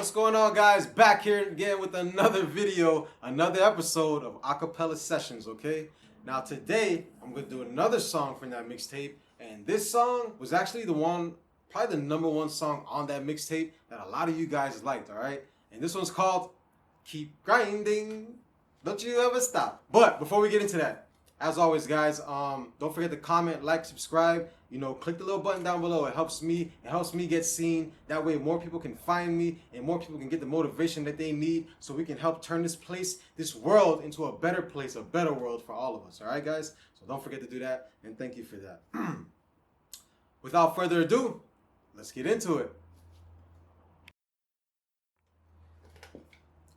What's going on, guys? Back here again with another video, another episode of Acapella Sessions, okay? Now today, I'm going to do another song from that mixtape, and this song was actually probably the #1 song on that mixtape that a lot of you guys liked, alright? And this one's called Keep Grinding, Don't You Ever Stop. But before we get into that, as always, guys, don't forget to comment, like, subscribe. You know, click the little button down below. It helps me get seen. That way more people can find me and more people can get the motivation that they need so we can help turn this world into a better place, a better world for all of us. All right, guys? So don't forget to do that, and thank you for that. Without further ado, let's get into it.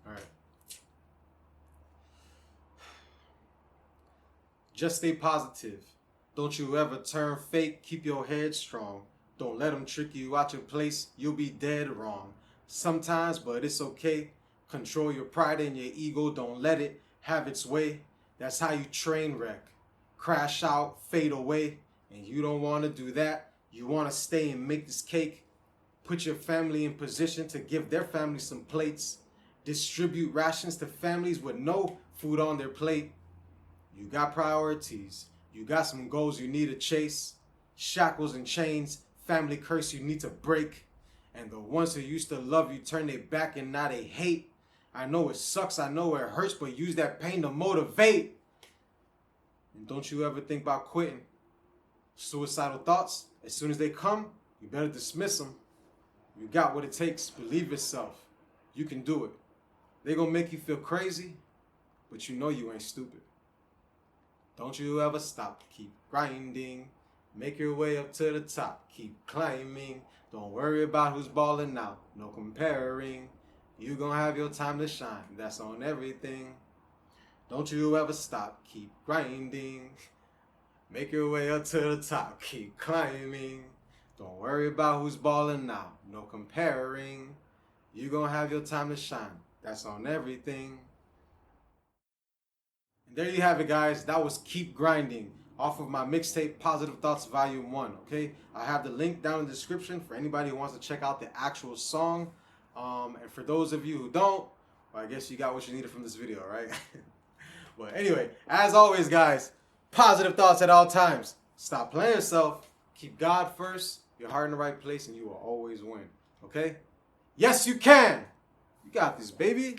All right. Just stay positive. Don't you ever turn fake. Keep your head strong. Don't let them trick you out your place. You'll be dead wrong. Sometimes, but it's okay. Control your pride and your ego. Don't let it have its way. That's how you train wreck. Crash out, fade away. And you don't want to do that. You want to stay and make this cake. Put your family in position to give their family some plates. Distribute rations to families with no food on their plate. You got priorities. You got some goals you need to chase. Shackles and chains, family curse you need to break. And the ones who used to love you turn their back and now they hate. I know it sucks, I know it hurts, but use that pain to motivate. And don't you ever think about quitting. Suicidal thoughts, as soon as they come, you better dismiss them. You got what it takes. Believe yourself. You can do it. They gonna make you feel crazy, but you know you ain't stupid. Don't you ever stop, keep grinding. Make your way up to the top, keep climbing. Don't worry about who's balling out, no comparing. You gonna have your time to shine, that's on everything. Don't you ever stop, keep grinding. Make your way up to the top, keep climbing. Don't worry about who's balling out, no comparing. You gonna have your time to shine, that's on everything. And there you have it, guys. That was Keep Grinding off of my mixtape Positive Thoughts Volume 1, okay? I have the link down in the description for anybody who wants to check out the actual song. And for those of you who don't, well, I guess you got what you needed from this video, right? But anyway, as always, guys, positive thoughts at all times. Stop playing yourself. Keep God first, your heart in the right place, and you will always win, okay? Yes, you can. You got this, baby.